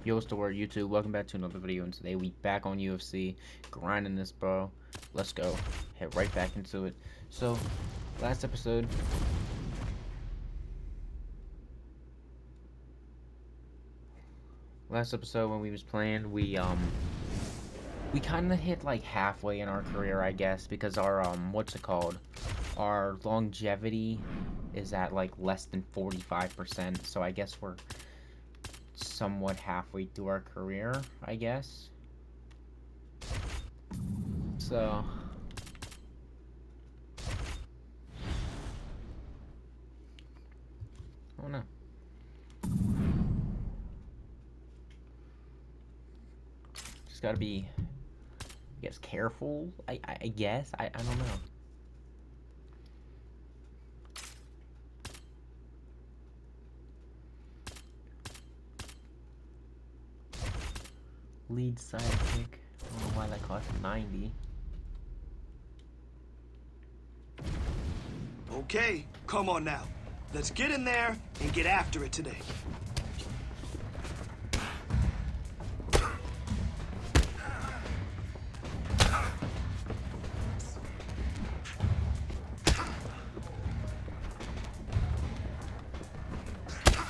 Yo, what's the word, YouTube? Welcome back to another video, and today we back on UFC, grinding this, bro. Let's go. Head right back into it. So, last episode, when we was playing, we kind of hit like halfway in our career, I guess, because our what's it called? Our longevity is at like less than 45%. So I guess we're somewhat halfway through our career, I guess. So. Oh no. Just gotta be, I guess, careful. I guess. I don't know. Lead sidekick. I don't know why that cost 90. Okay, come on now. Let's get in there and get after it today.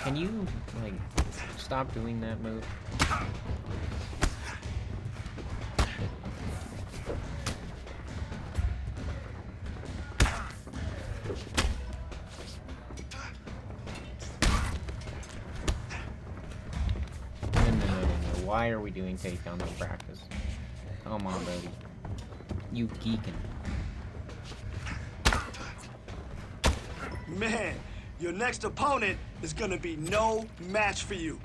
Can you, like, stop doing that move? No. Why are we doing takedowns in practice? Come on, baby. You geeking. Man, your next opponent is gonna be no match for you.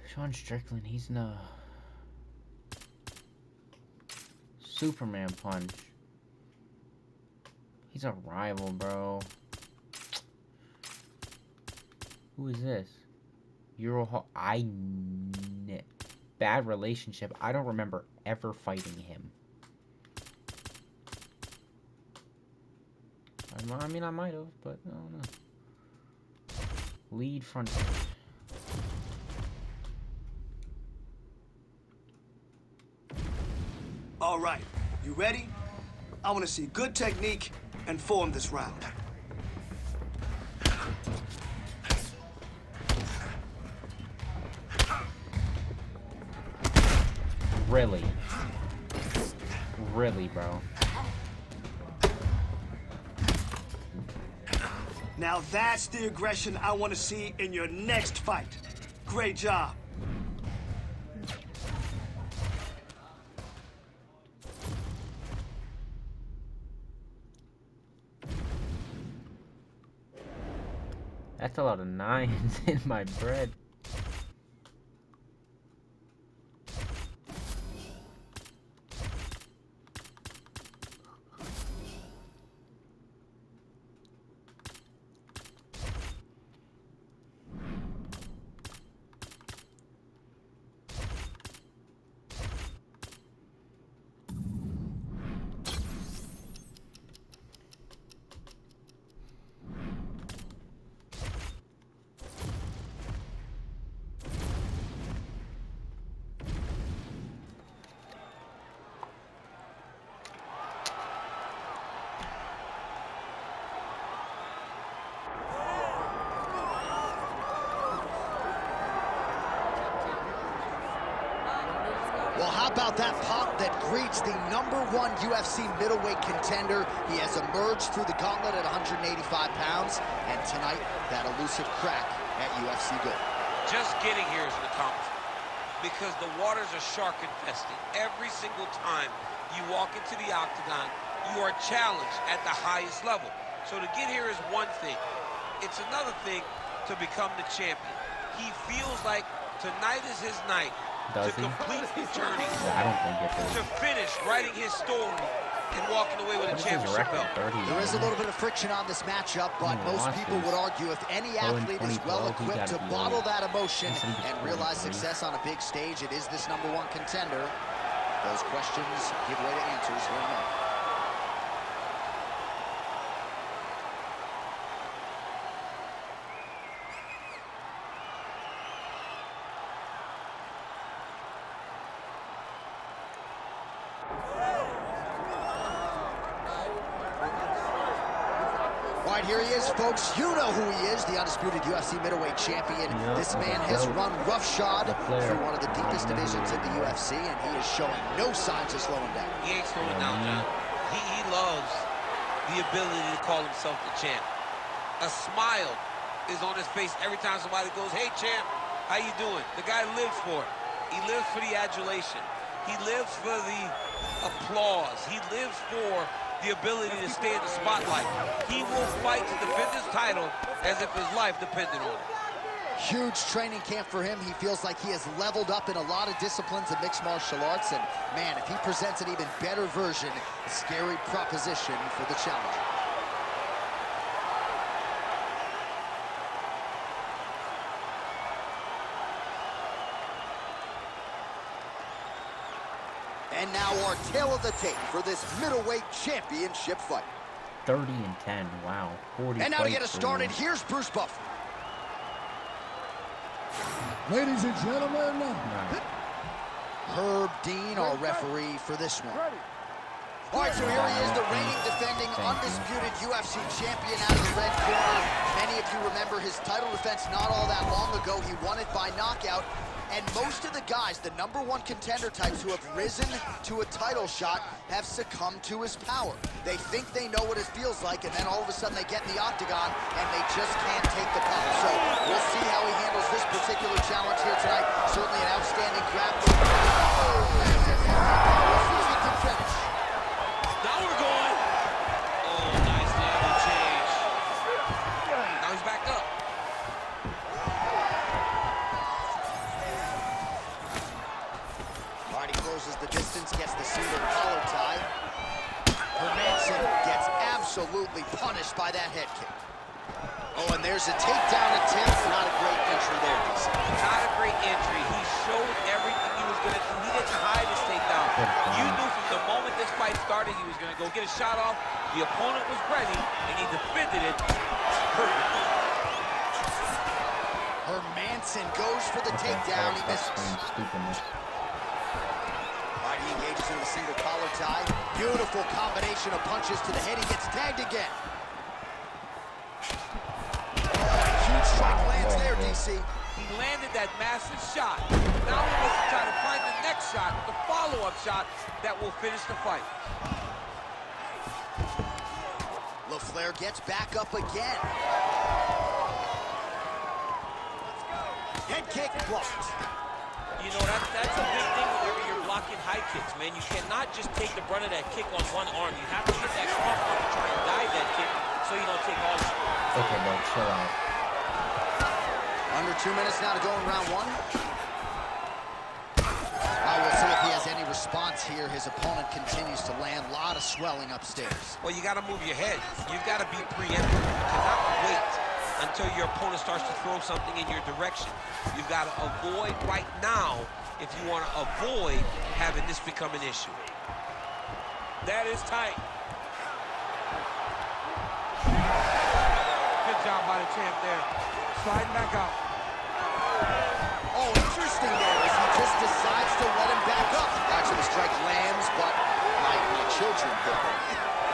Sean Strickland, he's in a Superman punch. He's a rival, bro. Who is this? Euro. Bad relationship. I don't remember ever fighting him. I mean, I might have, but I don't know. Lead front. All right, you ready? I want to see good technique and form this round. Really? Really, bro? Now that's the aggression I want to see in your next fight. Great job. That's a lot of nines in my bread. Well, how about that pop that greets the #1 UFC middleweight contender? He has emerged through the gauntlet at 185 pounds, and tonight, that elusive crack at UFC Gold. Just getting here is an accomplishment because the waters are shark infested. Every single time you walk into the octagon, you are challenged at the highest level. So to get here is one thing. It's another thing to become the champion. He feels like tonight is his night Does to he? complete the journey, Yeah, I don't think it to is. finish writing his story and walking away with a What is his championship record? belt. 30. There is a little bit of friction on this matchup, but He most lost people his would argue if any pro in athlete is well 2012, he equipped gotta to be bottle old. that emotion He said he was and realize 43. success on a big stage, it is this #1 contender. Those questions give way to answers here in a minute. All right, here he is, folks. You know who he is, the undisputed UFC middleweight champion. Yep, This man has run roughshod LeFlair. through one of the deepest divisions in the UFC, and he is showing no signs of slowing down. He ain't slowing down, John. He loves the ability to call himself the champ. A smile is on his face every time somebody goes, "Hey, champ, how you doing?" The guy lives for it. He lives for the adulation. He lives for the applause. He lives for the ability to stay in the spotlight. He will fight to defend his title as if his life depended on it. Huge training camp for him. He feels like he has leveled up in a lot of disciplines of mixed martial arts, and man, if he presents an even better version, a scary proposition for the challenger. And now our tail of the tape for this middleweight championship fight. 30-10. Wow. 40. And now to get fights us for started, him. here's Bruce Buffer. Ladies and gentlemen, Right. Herb Dean, our referee for this one. All right, so here he is, the reigning, defending, undisputed UFC champion out of the red corner. Many of you remember his title defense not all that long ago. He won it by knockout. And most of the guys, the #1 contender types who have risen to a title shot, have succumbed to his power. They think they know what it feels like, and then all of a sudden they get in the octagon, and they just can't take the pump. So we'll see how he handles this particular challenge here tonight. Certainly an outstanding grappler. We'll see if he can finish. Now we're going. Oh, nice level change. Now he's back up. All right, he closes the distance, gets the single collar tie. Hermanson gets absolutely punished by that head kick. Oh, and there's a takedown attempt. Not a great entry there, DC. Not a great entry. He showed everything he was going to do. He didn't hide his takedown. You knew from the moment this fight started he was going to go get a shot off. The opponent was ready, and he defended it perfectly. Hermanson goes for the takedown. He misses. Stupidness. All right, he engages in the single collar tie. Beautiful combination of punches to the head. He gets tagged again. Huge strike lands there, DC. He landed that massive shot. Now he wants to try to find the next shot, the follow-up shot that will finish the fight. LeFlair gets back up again. Head kick blocked. You know, that's a big thing whenever you're blocking high kicks, man. You cannot just take the brunt of that kick on one arm. You have to get that cross arm to try and guide that kick so you don't take all the... Okay, bro, chill out. Under 2 minutes now to go in round 1. We'll see if he has any response here. His opponent continues to land. A lot of swelling upstairs. Well, you got to move your head. You've got to be preemptive. You cannot wait until your opponent starts to throw something in your direction. You've got to avoid right now if you want to avoid having this become an issue. That is tight. Good job by the champ there. Sliding back out. Oh, interesting there as he just decides to let him back up. Actually, the strike lands, but my children did.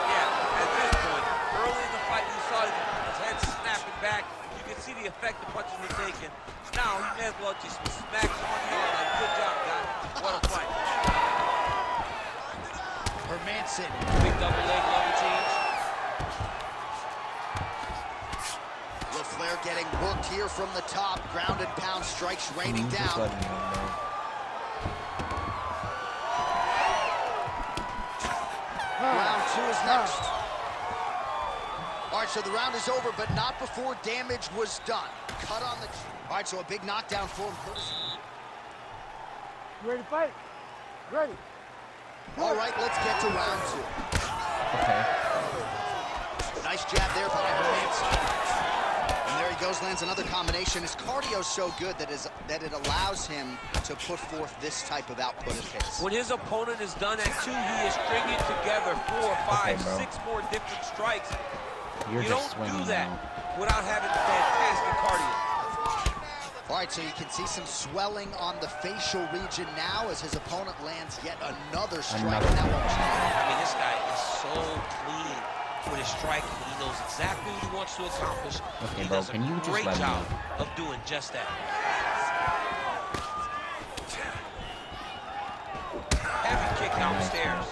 Yeah, at this point, early in the fight, you saw his head snapping back. You can see the effect the punches were taking. Now, he may as well just smack him on the arm. Like, good job, guy. What a fight. Hermanson. Big double leg level change. LeFlair getting worked here from the top. Ground and pound strikes raining Just down. letting him know. Round 2 is next. All right, so the round is over, but not before damage was done. Cut on the... All right, so a big knockdown for him. ready to fight? Ready. All right, let's get to round 2. Okay. Nice jab there by Hermanson. And there he goes, lands another combination. His cardio's so good that it allows him to put forth this type of output at pace. When his opponent is done at 2, he is stringing together 4, 5, bro. 6 more different strikes. You're You just don't do swinging that now. without having fantastic cardio. All right, so you can see some swelling on the facial region now as his opponent lands yet another strike. Another. And that one's I mean, this guy is so clean with his striking. He knows exactly what he wants to accomplish. Okay, He bro, does a can you just great let me job know? of doing just that. Heavy kick downstairs.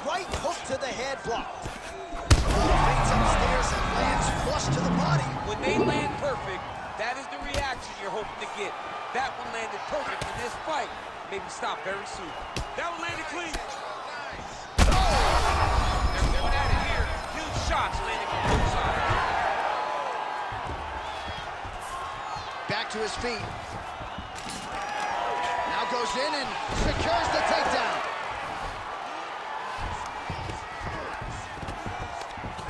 right hook to the head blocked. Fades upstairs and lands flush to the body. When they land perfect, that is the reaction you're hoping to get. That one landed perfect in this fight. Maybe stop very soon. That one landed clean. Oh! They're going at it here. Huge shots landing on both sides. Back to his feet. Now goes in and secures the takedown.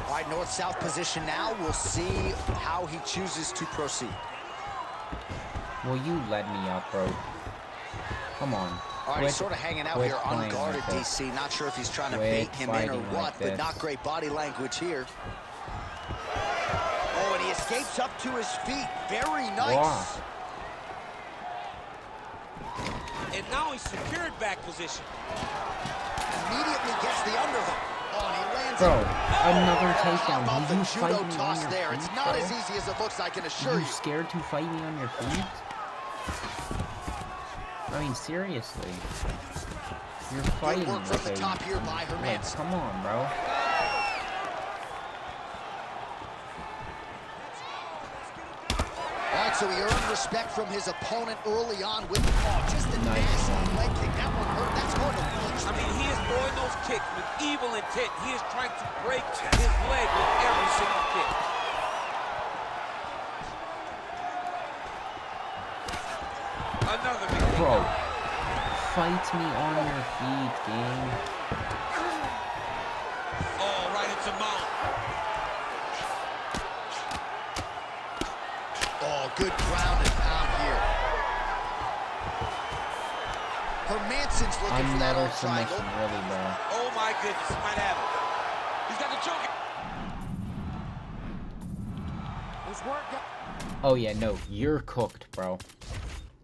All right, north-south position now. We'll see how he chooses to proceed. Will you let me up, bro? Come on. All right, he's sort of hanging out here playing unguarded, like this. DC. Not sure if he's trying to Quit bait him in or fighting what, like but this. not great body language here. Oh, and he escapes up to his feet. Very nice. Wow. And now he's secured back position. Immediately gets the underhook. Oh, and he lands Bro, it. another How takedown. about Will the you judo fight me on toss your there? feet, It's not bro? as easy as it looks, I can Are assure you you. scared to fight me on your feet? I mean, seriously. You're fighting Good work with from the top here by like, Hermanson. come on, bro. All right, so he earned respect from his opponent early on with just a Nice. nasty leg kick. That one hurt. That's hard to reach. I mean, he is throwing those kicks with evil intent. He is trying to break his leg with every single kick. Another big kick. Bro, fight me on your feet, gang. Oh, right into mount. Oh, good ground and pound here. Hermanson's looking for that Another arm triangle. submission, really, bro. Oh my goodness, he might have it. He's got the choke. Oh yeah, no, you're cooked, bro.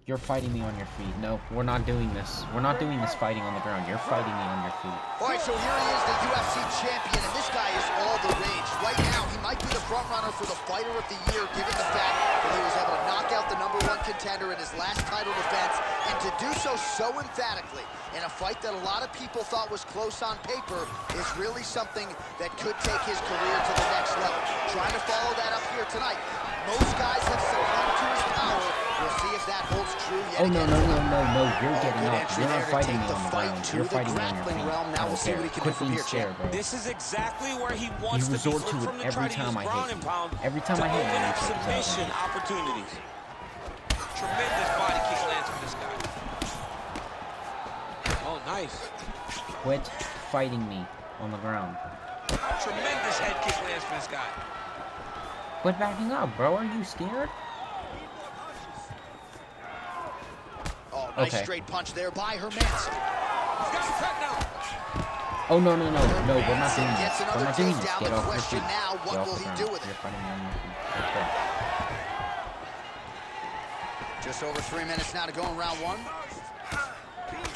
You're fighting me on your feet. No, we're not doing this. We're not doing this fighting on the ground. You're fighting me on your feet. All right, so here he is, the UFC champion, and this guy is all the rage. Right now, he might be the front runner for the Fighter of the Year, given the fact that he was able to knock out the #1 contender in his last title defense, and to do so emphatically in a fight that a lot of people thought was close on paper is really something that could take his career to the next level. Trying to follow that up here tonight. Most guys have succumbed to his power. We'll see if that holds true yet Oh no, again. no, no, no, no! You're getting Good up. entry You're there not to fighting take me the on the fight ground. to You're the fighting me on your grappling feet. realm. Now I don't we'll see care. what he can Quit do from being here, scared, champ. bro. This is exactly where he wants to be. resort to Look it from the every try to time use I ground hit and you. pound Every time to I hit you, open you up take that. submission opportunities. Tremendous body kick lands from this guy. Oh, nice. Quit fighting me on the ground. Tremendous head kick lands from this guy. Quit backing up, bro. Are you scared? Oh, nice Okay. straight punch there by Hermanson. He's got him cut now. Oh no, no, no, no! We're not Hermanson doing gets this. We're another not doing this. takedown. Get The off your question feet. now, what Get off will the he ground. do with it? You're fighting me on your feet. Let's go. Just over 3 minutes now to go in round 1.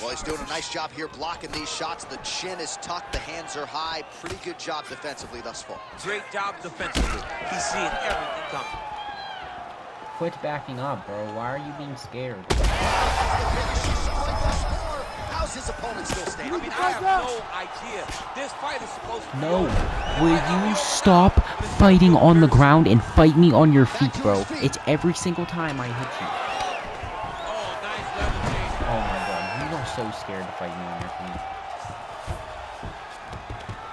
Well, he's doing a nice job here blocking these shots. The chin is tucked, the hands are high. Pretty good job defensively thus far. Great job defensively. He's seeing everything coming. Quit backing up, bro. Why are you being scared? How's his opponent still I standing? mean, I have no idea. This fight is supposed to be No. over. Will you stop fighting on the ground and fight me on your feet, bro? It's every single time I hit you. Oh, nice level change. Oh my god, you are so scared to fight me on your feet.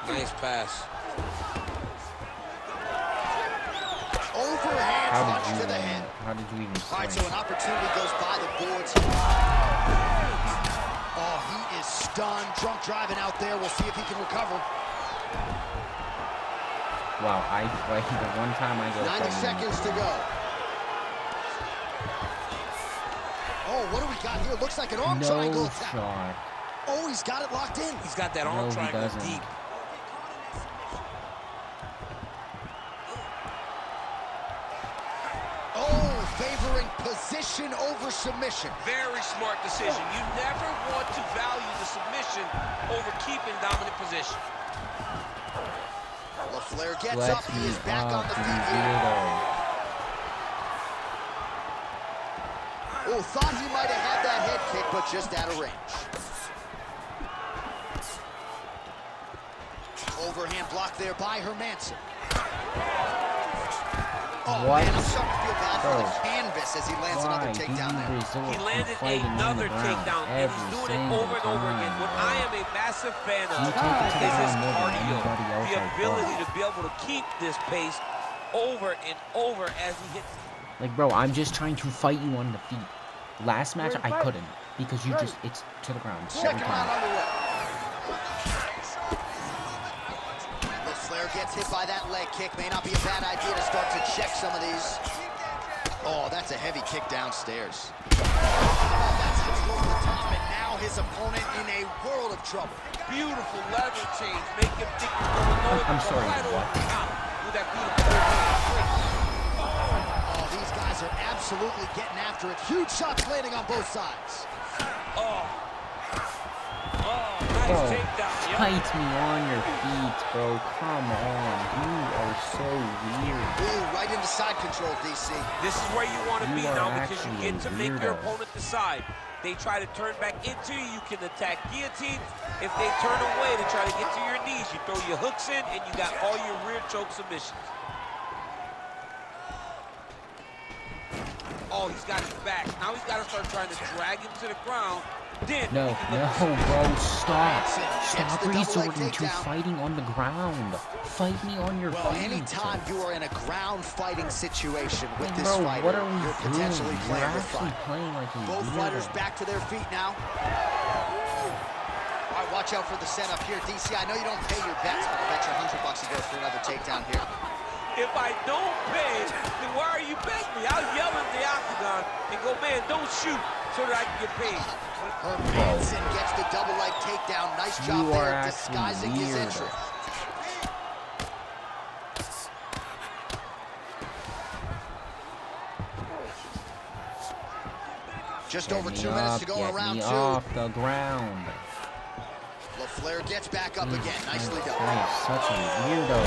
Nice pass. Overhand How punch did to you the land? head. How did you even All right, so swing? an opportunity goes by the boards. Oh, he is stunned. Drunk driving out there. We'll see if he can recover. Wow, I like the one time I go 90 seconds to go. Oh, what do we got here? Looks like an arm triangle No attack. shot. Oh, he's got it locked in. He's got that No, arm he triangle doesn't. deep. Oh, favoring position over submission. Very smart decision. You never want to value the submission over keeping dominant position. LaFleur gets Let up. He is back on the you feet here. weirdo. Oh, thought he might have had that head kick, but just out of range. Overhand block there by Hermanson. Oh, What? man, I'm starting to feel bad for Bro. the canvas as he lands another Why do takedown you there. resort He to landed fighting on the another ground takedown, and he's every doing it single over and over again. time, What bro? I am a massive fan You of take it to the is his ground more than cardio, anybody else the I ability fought. to be able to keep this pace over and over as he hits. Like, bro, I'm just trying to fight you on the feet. Last match, Ready to I fight? couldn't because you Ready. just, it's to the ground every Second round time. underway. LaFleur gets hit by that leg kick. May not be a bad idea to start to check some of these. Oh, that's a heavy kick downstairs. Oh, that's how he goes to the top, and now his opponent in a world of trouble. Beautiful lever change, make him think you're going low. I'm sorry, right over what? the top with that beautiful overhand Oh, these guys are absolutely getting after it. Huge shots landing on both sides. Oh, nice Bro, takedown. Yep. fight me on your feet, bro. Come on. You are so weird. Ooh, right into side control, DC. This is where you want to You be are now because you actually get to a make your weirdo. opponent decide. They try to turn back into you, you can attack guillotine. If they turn away to try to get to your knees, you throw your hooks in and you got all your rear choke submissions. Oh, he's got his back. Now he's got to start trying to drag him to the ground. Then No, he can no, look to bro, stop. Gets Stop the double leg resorting to takedown. fighting on the ground. Fight me on your Well, feet. anytime you are in a ground fighting situation with Like, this bro, fighter, what are we you're doing? potentially You're playing with actually fire. playing like a Both weirdo. fighters back to their feet now. All right, watch out for the setup here. DC, I know you don't pay your bets, but I bet you $100 he goes for another takedown here. If I don't pay, then why are you betting me? I'll yell in the octagon and go, man, don't shoot so that I can get paid. Hermanson gets the double leg takedown. Nice job You are there actually disguising his weird. entry. Just Get over me 2 minutes up, to go get in round me 2. off the ground. LaFleur gets back up Jesus again. Nicely Christ, done. that is such a weirdo.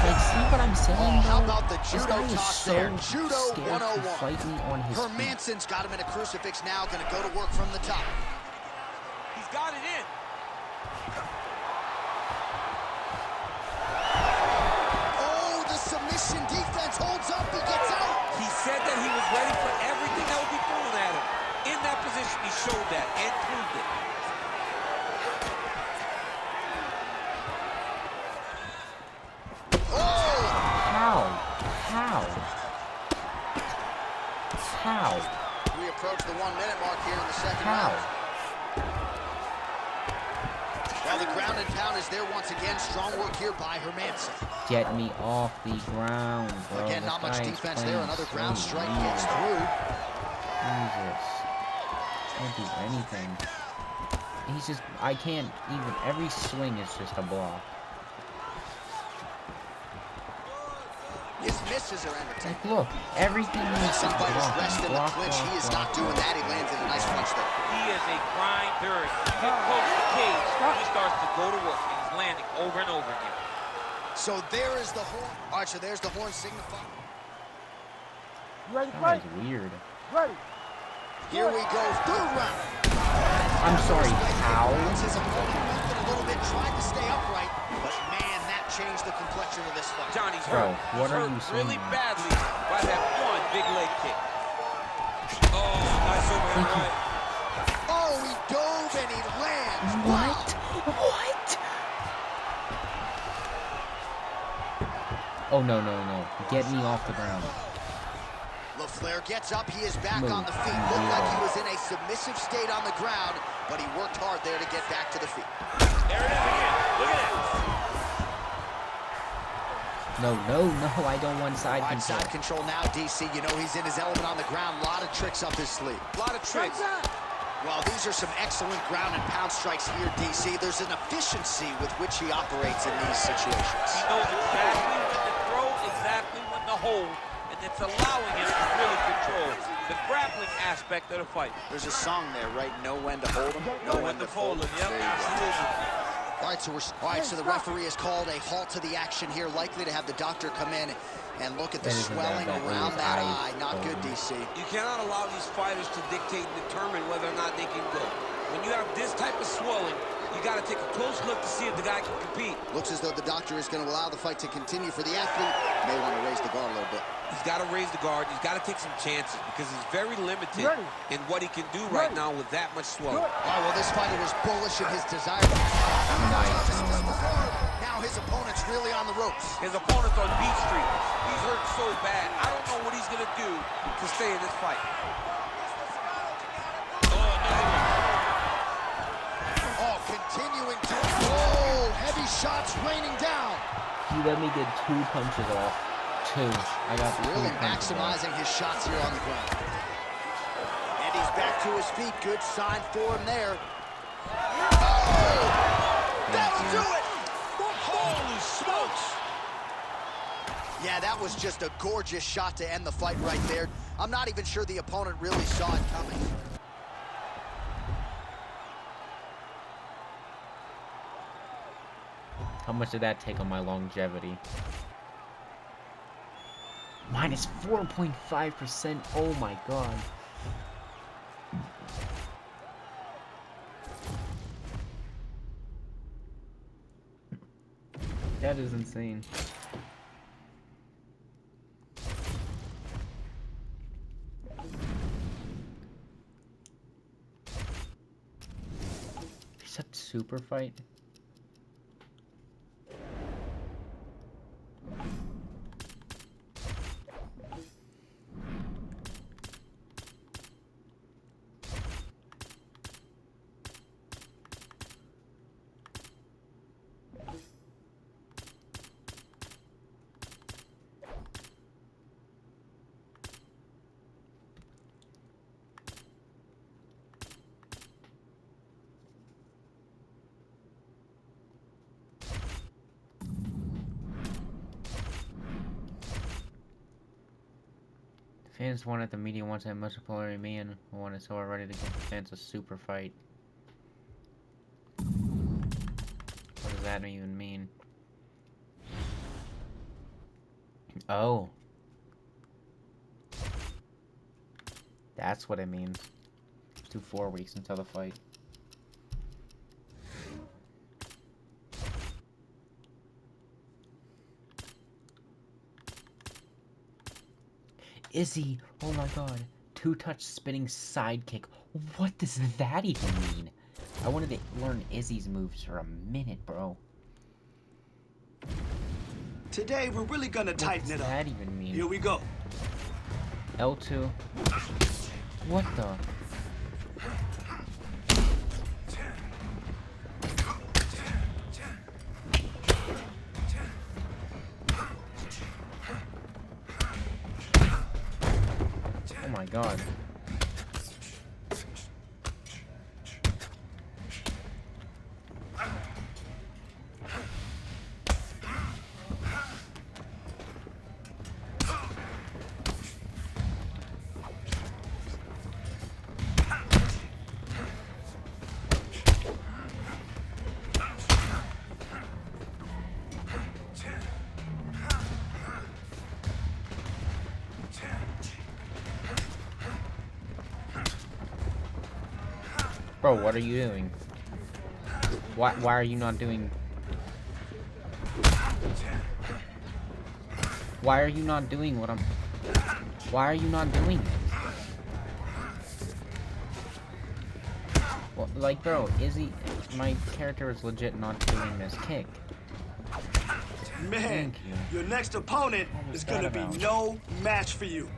Like, see what I'm saying, Oh, how bro? about the This judo guy is toss so there? Judo scared to 101. fight me on his feet. Hermanson's got him in a crucifix now. Going to go to work from the top. He's got it in. Oh, the submission defense holds up. He gets out. He said that he was ready for everything that would be thrown at him. In that position, he showed that and proved it. Oh! How? How? How? We approach the 1 minute mark here in the second How? round. Well, the ground and pound is there once again. Strong work here by Hermanson. Get me off the ground, bro. Again, This not much guy is defense playing there. Another so ground strike weird. gets through. Jesus. Can't do anything. He's just, I can't even, every swing is just a block. His misses are entertaining. Like, look, everything is Some just fighters block, rest in the block, clinch. block, He is block, not doing block. that. He landed a nice punch there. He is a grinder. You get close to the cage, he starts to go to work, and he's landing over and over again. So there is the horn. All right, so there's the horn signifying. You ready to That fight? is weird. Ready. Here we go, third round. I'm sorry, how? His opponent lifted a little bit, tried to stay upright, but man, that changed the complexion of this fight. Johnny's Bro, hurt. what He's are hurt you saying, really man? badly by that one big leg kick. Oh, nice overhand right. Oh, he dove and he lands. What? What? Oh, no, no, no. Get me off the ground. Flair gets up, he is back on the feet. Looked like he was in a submissive state on the ground, but he worked hard there to get back to the feet. There it is again. Look at that. No, I don't want side Right, control. side control now, DC. You know he's in his element on the ground. A lot of tricks up his sleeve. A lot of tricks. Well, these are some excellent ground and pound strikes here, DC. There's an efficiency with which he operates in these situations. He knows exactly when to throw, exactly when to hold, and it's allowing him to really control the grappling aspect of the fight. There's a song there, right? Know when to hold him, Know when to fold him. Yep, absolutely. All right, so the referee has called a halt to the action here, likely to have the doctor come in and look at the swelling around that eye. Not good, DC. You cannot allow these fighters to dictate and determine whether or not they can go. When you have this type of swelling, you got to take a close look to see if the guy can compete. Looks as though the doctor is going to allow the fight to continue for the athlete. May want to raise the guard a little bit. He's got to raise the guard. He's got to take some chances because he's very limited in what he can do right now with that much swelling. All right, well, this fighter was bullish in his desire. Now his opponent's really on the ropes. His opponent's on beat street. He's hurt so bad. I don't know what he's going to do to stay in this fight. Oh, continuing to... Oh, heavy shots raining down. You let me get 2 punches off. 2. I got Really 2 punches maximizing his shots here on the ground. And he's back to his feet. Good sign for him there. Oh! That'll do it! Holy smokes! Yeah, that was just a gorgeous shot to end the fight right there. I'm not even sure the opponent really saw it coming. How much did that take on my longevity? Minus 4.5%. Oh my god. That is insane. Except super fight. Fans wanted the media wants that multipolarity me and wanted so ready to give the fans a super fight. What does that even mean? Oh. That's what it means. Let's do 4 weeks until the fight. Izzy, oh my god, 2-touch spinning sidekick. What does that even mean? I wanted to learn Izzy's moves for a minute, bro. Today, we're really gonna tighten it up. What does that even mean? Here we go. L2. What the? Oh my god. Bro, what are you doing? Why are you not doing... Why are you not doing what I'm... Why are you not doing it? Well, like, bro, Izzy... My character is legit not doing this kick. Man, Thank you. your next opponent What was is gonna that be about? no match for you.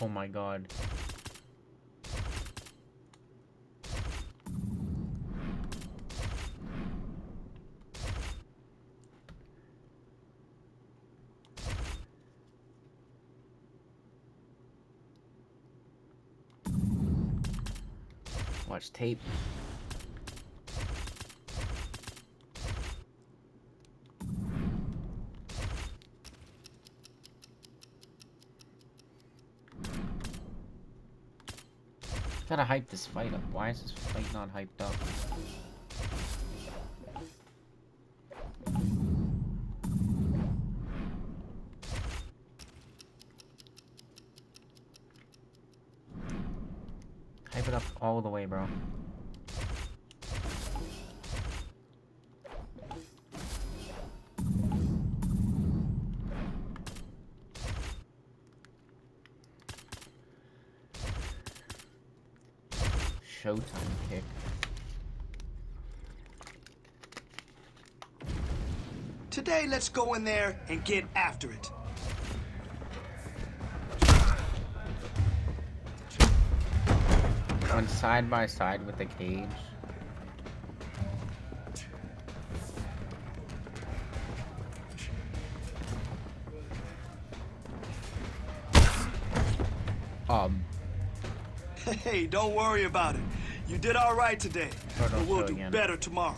Oh my god. Watch tape. Gotta hype this fight up. Why is this fight not hyped up? Hype it up all the way, bro. Showtime kick. Today, let's go in there and get after it. Went side by side with the cage. Hey, don't worry about it. You did all right today, but we'll do better tomorrow.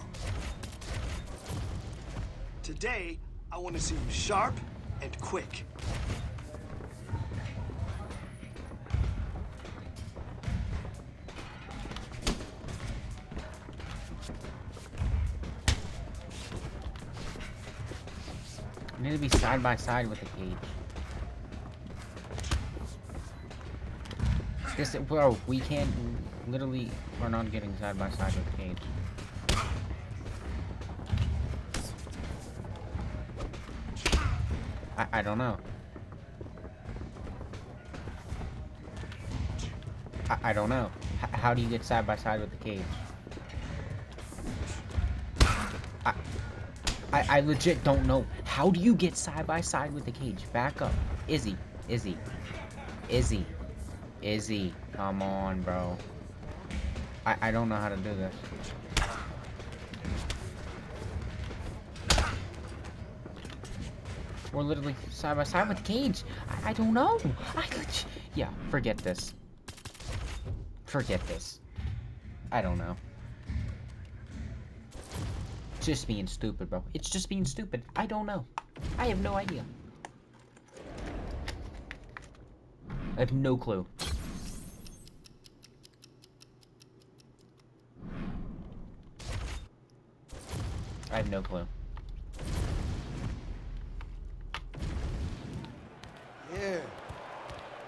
Today, I want to see you sharp and quick. I need to be side by side with the cage. This, bro, we can't, literally, we're not getting side by side with the cage. I don't know. I don't know. How do you get side by side with the cage? I legit don't know. How do you get side by side with the cage? Back up. Izzy. Come on, bro. I don't know how to do this. We're literally side by side with the cage. I don't know. Yeah, forget this. Forget this. I don't know. It's just being stupid, bro. It's just being stupid. I don't know. I have no idea. I have no clue. I have no clue. Yeah.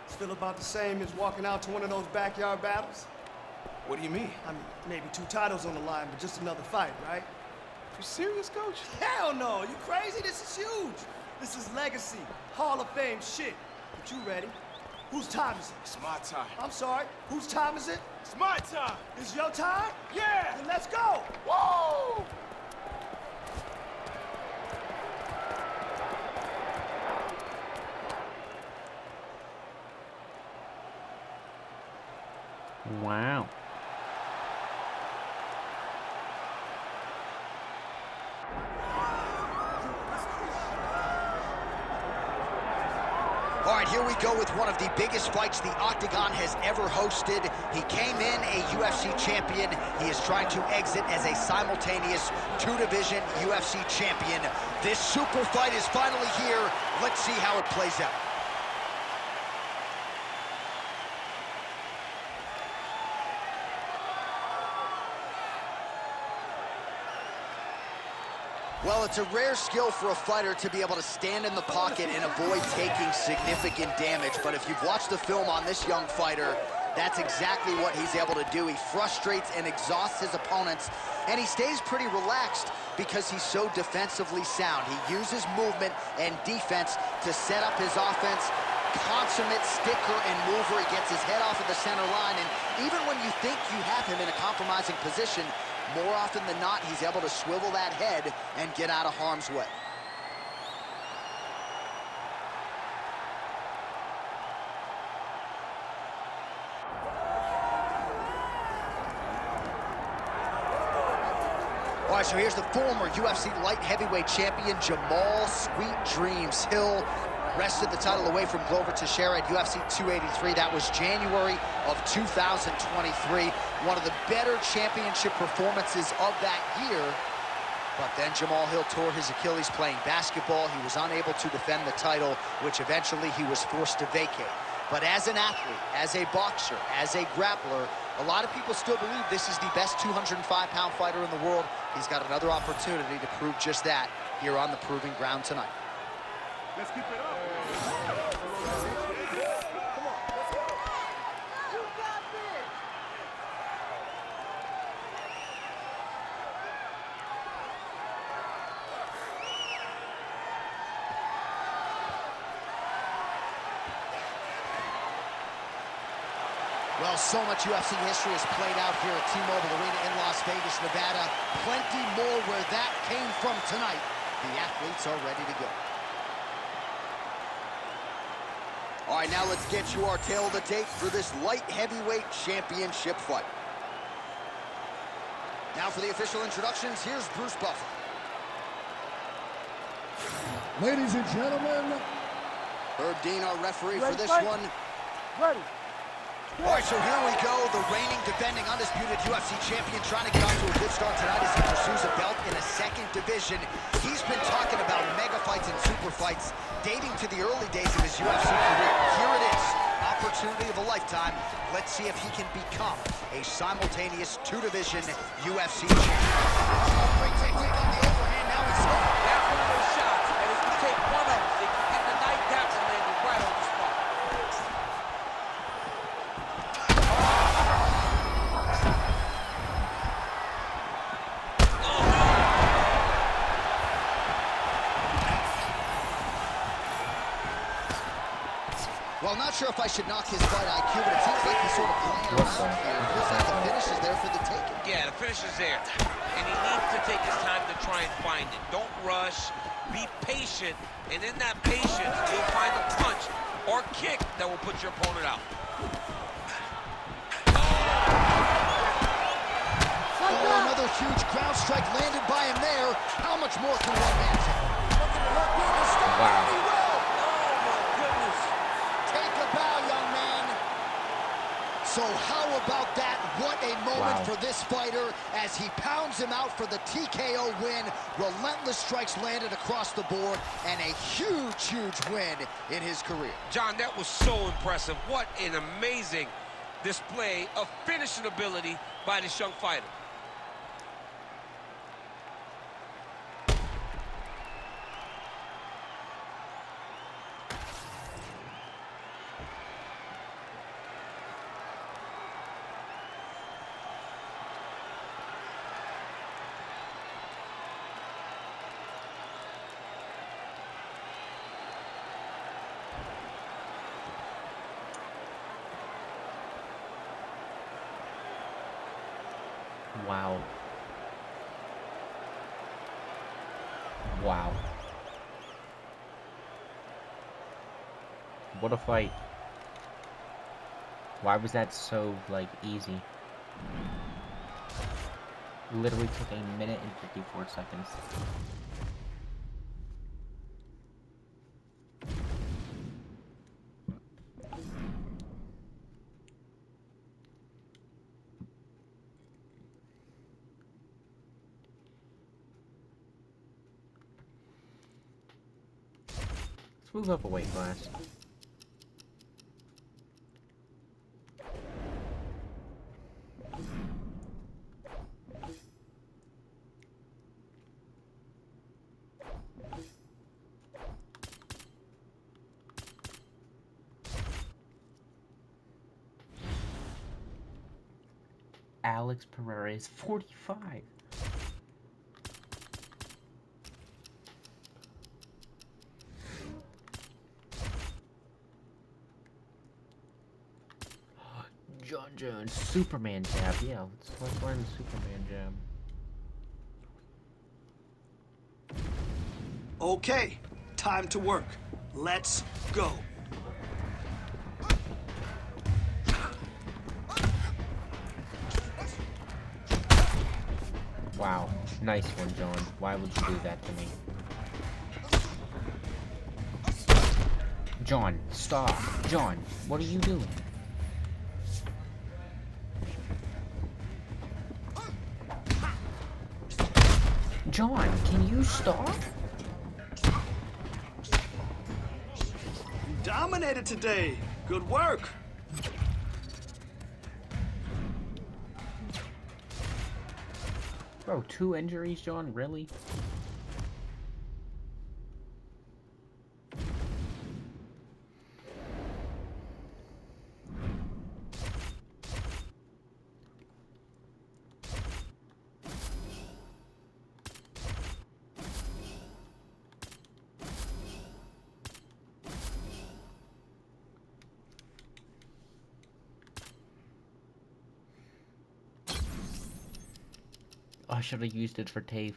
Still about the same as walking out to one of those backyard battles? What do you mean? I mean, maybe 2 titles on the line, but just another fight, right? You serious, coach? Hell no! You crazy? This is huge! This is legacy, Hall of Fame shit. But you ready? Whose time is it? It's my time. I'm sorry, whose time is it? It's my time. It's your time? Yeah! Then let's go! Woo! Wow. All right, here we go with one of the biggest fights the Octagon has ever hosted. He came in a UFC champion. He is trying to exit as a simultaneous 2-division UFC champion. This super fight is finally here. Let's see how it plays out. Well, it's a rare skill for a fighter to be able to stand in the pocket and avoid taking significant damage. But if you've watched the film on this young fighter, that's exactly what he's able to do. He frustrates and exhausts his opponents, and he stays pretty relaxed because he's so defensively sound. He uses movement and defense to set up his offense. Consummate sticker and mover. He gets his head off of the center line, and even when you think you have him in a compromising position, more often than not, he's able to swivel that head and get out of harm's way. All right, so here's the former UFC light heavyweight champion, Jamal Sweet Dreams Hill. Wrested the title away from Glover Teixeira at UFC 283. That was January of 2023. One of the better championship performances of that year. But then Jamal Hill tore his Achilles playing basketball. He was unable to defend the title, which eventually he was forced to vacate. But as an athlete, as a boxer, as a grappler, a lot of people still believe this is the best 205-pound fighter in the world. He's got another opportunity to prove just that here on the Proving Ground tonight. Let's keep it up. Well, so much UFC history has played out here at T-Mobile Arena in Las Vegas, Nevada. Plenty more where that came from tonight. The athletes are ready to go. All right, now let's get you our tail of the tape for this light heavyweight championship fight. Now for the official introductions, here's Bruce Buffer. Ladies and gentlemen, Herb Dean, our referee for ready, this fight. one. Ready. All right, so here we go. The reigning, defending, undisputed UFC champion trying to get off to a good start tonight as he pursues a belt in a second division. He's been talking about mega fights and super fights dating to the early days of his UFC career. Here it is, opportunity of a lifetime. Let's see if he can become a simultaneous two-division UFC champion. Great technique on the overhand. Now he's hit. That's one of those shots, and if you take one of them, they can get the night down and land it right on the spot. Well, not sure if I should knock his fight IQ, but it seems like he's sort of playing around here. It feels like the finish is there for the taking. Yeah, the finish is there. And he needs to take his time to try and find it. Don't rush. Be patient. And in that patience, you'll find a punch or kick that will put your opponent out. Oh, another huge ground strike landed by him there. How much more can one man take? Wow. So how about that? What a moment Wow. for this fighter as he pounds him out for the TKO win. Relentless strikes landed across the board and a huge, huge win in his career. John, that was so impressive. What an amazing display of finishing ability by this young fighter. Wow. Wow. What a fight. Why was that so, like, easy? Literally took 1 minute and 54 seconds. Let's move up a weight class. Alex Pereira is 45. John Jones, Superman jab. Yeah, let's learn the Superman jab. Okay, time to work. Let's go. Wow. Nice one, John. Why would you do that to me? John, stop. John, what are you doing? John, can you stop? You dominated today. Good work. Bro, 2 injuries, John? Really? I should have used it for tape.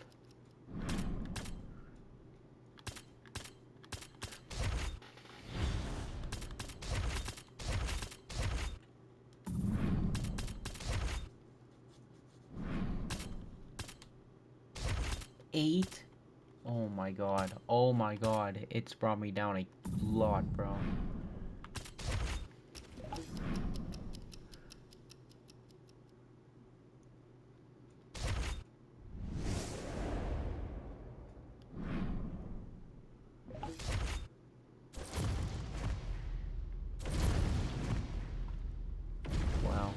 Eight? Oh my god. Oh my god. It's brought me down a lot, bro. Wow.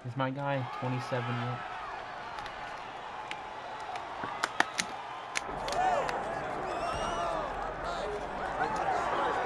Is my guy 27 yet?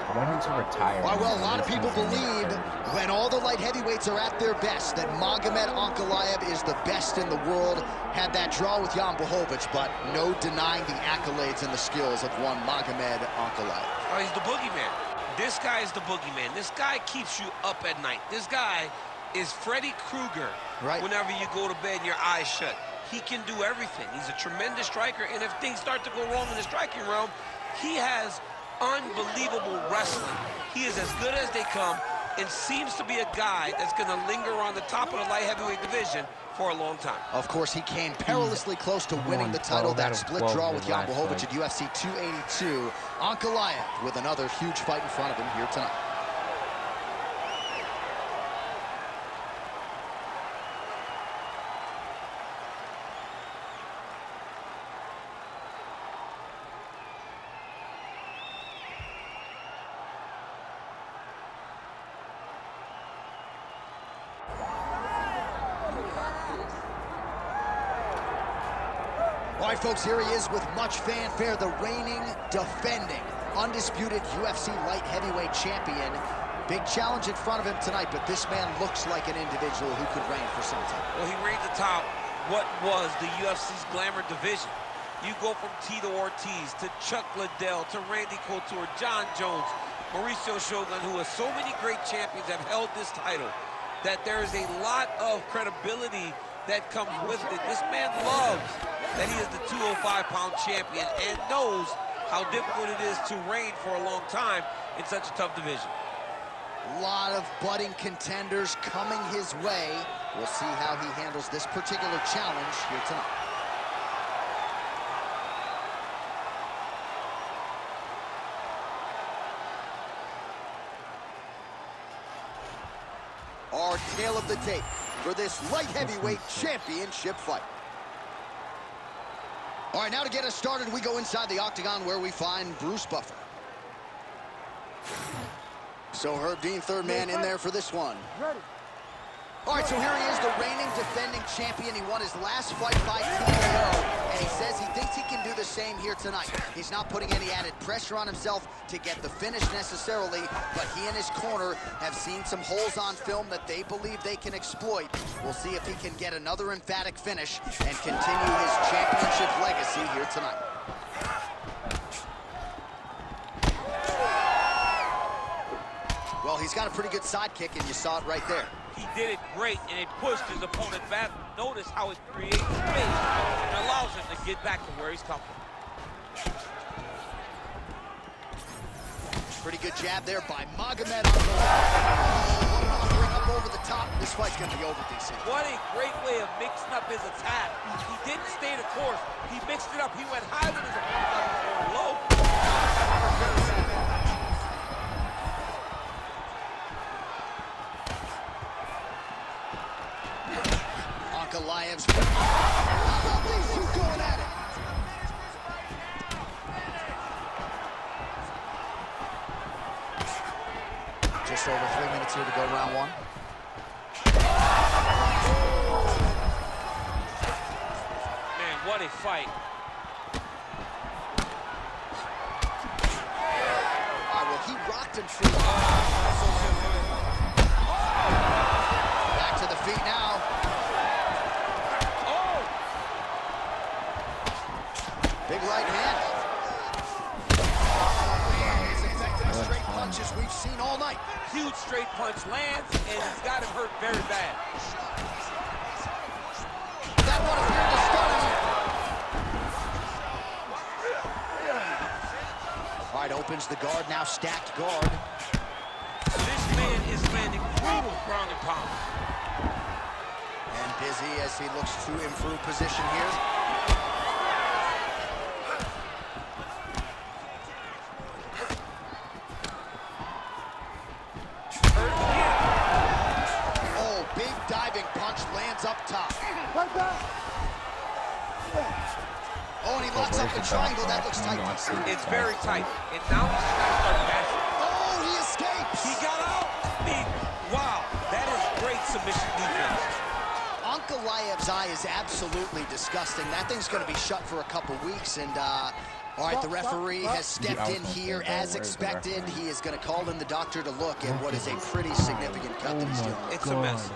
I want him to retire. Well, a lot of people believe when all the light heavyweights are at their best that Magomed Ankalaev is the best in the world. Had that draw with Jan Blachowicz, but no denying the accolades and the skills of one Magomed Ankalaev. Oh, he's the boogeyman. This guy is the boogeyman. This guy keeps you up at night. This guy is Freddy Krueger. Right. Whenever you go to bed and your eyes shut. He can do everything. He's a tremendous striker, and if things start to go wrong in the striking realm, he has unbelievable wrestling. He is as good as they come and seems to be a guy that's going to linger on the top of the light heavyweight division for a long time. Of course, he came perilously close to winning the title. That split draw with Jan Blachowicz at UFC 282. Ankalaev with another huge fight in front of him here tonight. All right, folks, here he is with much fanfare, the reigning, defending, undisputed UFC light heavyweight champion. Big challenge in front of him tonight, but this man looks like an individual who could reign for some time. Well, he reigns atop what was the UFC's glamour division. You go from Tito Ortiz to Chuck Liddell to Randy Couture, John Jones, Mauricio Shogun, who has so many great champions have held this title, that there is a lot of credibility that comes with it. This man loves that he is the 205-pound champion and knows how difficult it is to reign for a long time in such a tough division. A lot of budding contenders coming his way. We'll see how he handles this particular challenge here tonight. Our tale of the tape for this light heavyweight championship fight. All right, now to get us started, we go inside the octagon where we find Bruce Buffer. So Herb Dean, third man in there for this one. Ready. All right, so here he is, the reigning defending champion. He won his last fight by TKO, and he says he thinks he can do the same here tonight. He's not putting any added pressure on himself to get the finish necessarily, but he and his corner have seen some holes on film that they believe they can exploit. We'll see if he can get another emphatic finish and continue his championship legacy here tonight. Well, he's got a pretty good sidekick, and you saw it right there. He did it great, and it pushed his opponent back. Notice how it creates space and allows him to get back to where he's come from. Pretty good jab there by Magomed Ankalaev. over the top. This fight's gonna be over, DC. What a great way of mixing up his attack. He didn't stay the course. He mixed it up. He went high with his opponent, now he's going low. Ankalaev's. How about these two going at it? Just over 3 minutes here to go, round one. Man, what a fight. All right, well, he rocked him through. Back to the feet now. Oh! Big right hand. Straight punches we've seen all night. Huge straight punch lands, and he's got him hurt very bad. That one appeared to stun him. All right, opens the guard, now stacked guard. This man is landing brutal ground and pound. And busy as he looks to improve position here. Oh, big diving punch lands up top. Right back. Oh, and he locks up the triangle. That looks tight. It's very tight, and now he's just got to start passing. Oh, he escapes. He got out. Wow, that is great submission defense. Ankalaev's eye is absolutely disgusting. That thing's going to be shut for a couple weeks, and all right, the referee has stepped in here as expected. He is going to call in the doctor to look at what is a pretty significant cut that he's dealing with. It's a mess.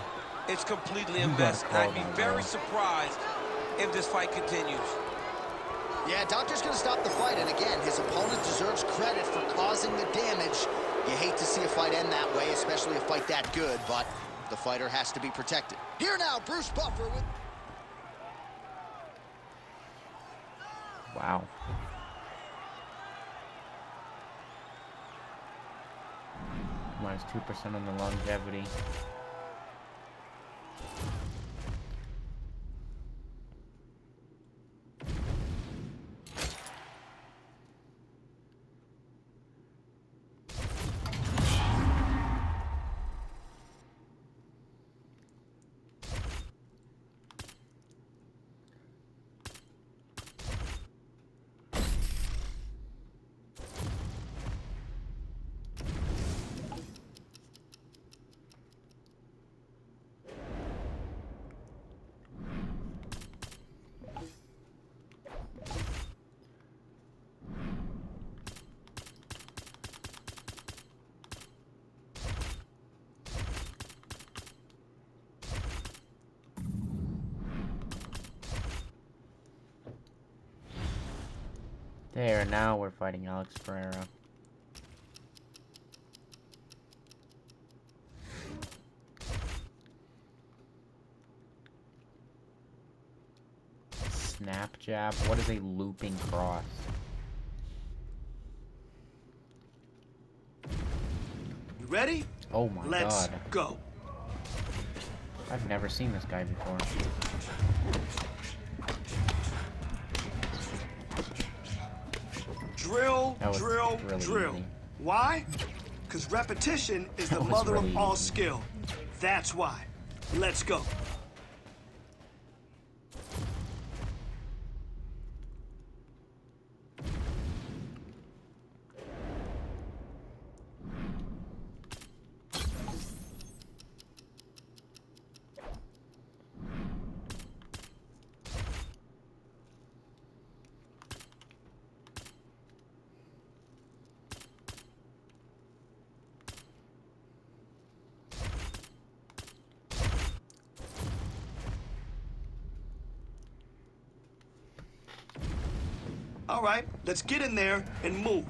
It's completely a mess, and I'd be very surprised if this fight continues. Yeah, doctor's going to stop the fight, and again, his opponent deserves credit for causing the damage. You hate to see a fight end that way, especially a fight that good, but the fighter has to be protected. Here now, Bruce Buffer with... Wow. Minus 2% on the longevity. There, now we're fighting Alex Pereira. Snap jab? What is a looping cross? You ready? Oh my Let's god. go. I've never seen this guy before. Drill, That was drill, really drill. easy. Why? Because repetition is the That was mother really of all easy. skill. That's why. Let's go. All right, let's get in there and move.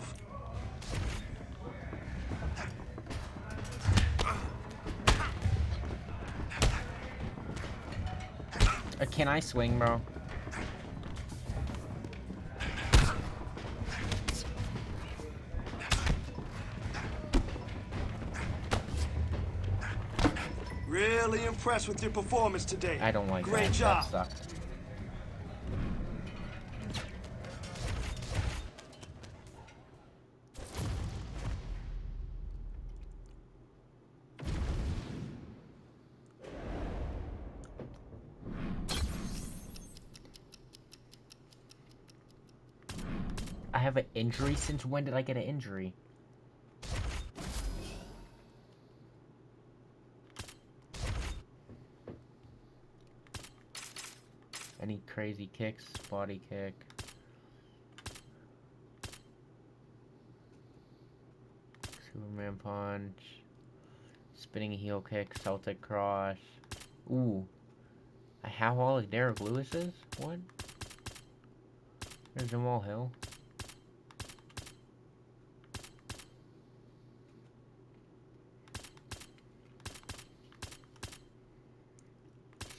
Can I swing, bro? really impressed with your performance today. I don't like Great that. job. That sucked. I have an injury? Since when did I get an injury? Any crazy kicks? Body kick. Superman punch. Spinning heel kick. Celtic cross. Ooh. How all of Derek Lewis's? What? There's Jamal Hill.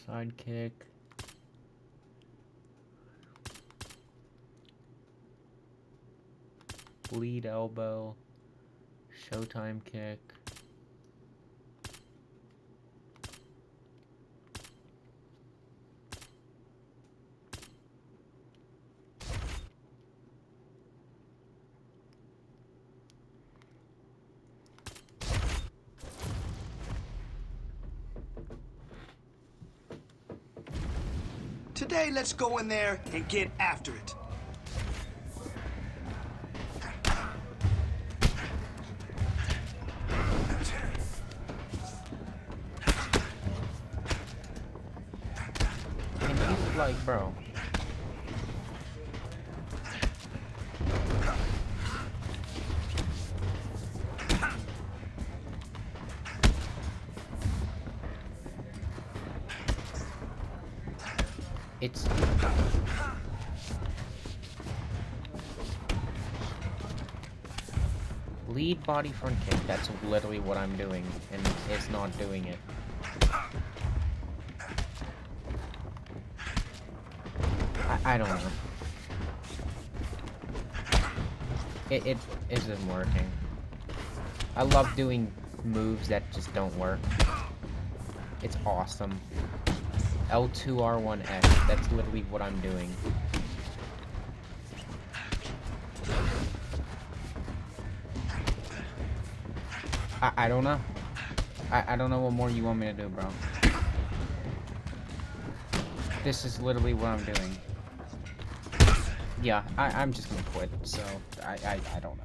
Side kick. Lead elbow. Showtime kick. Today, let's go in there and get after it. Can you, like, bro? It's... Lead body front kick, that's literally what I'm doing, and it's not doing it. I don't know. It isn't working. I love doing moves that just don't work. It's awesome. L2R1X, that's literally what I'm doing. I don't know. I don't know what more you want me to do, bro. This is literally what I'm doing. Yeah, I'm just gonna quit, so I don't know.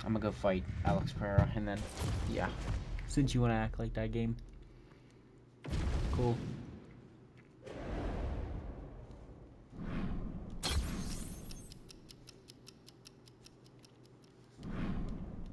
I'm gonna go fight Alex Pereira, and then, yeah. Since you wanna act like that game. Cool.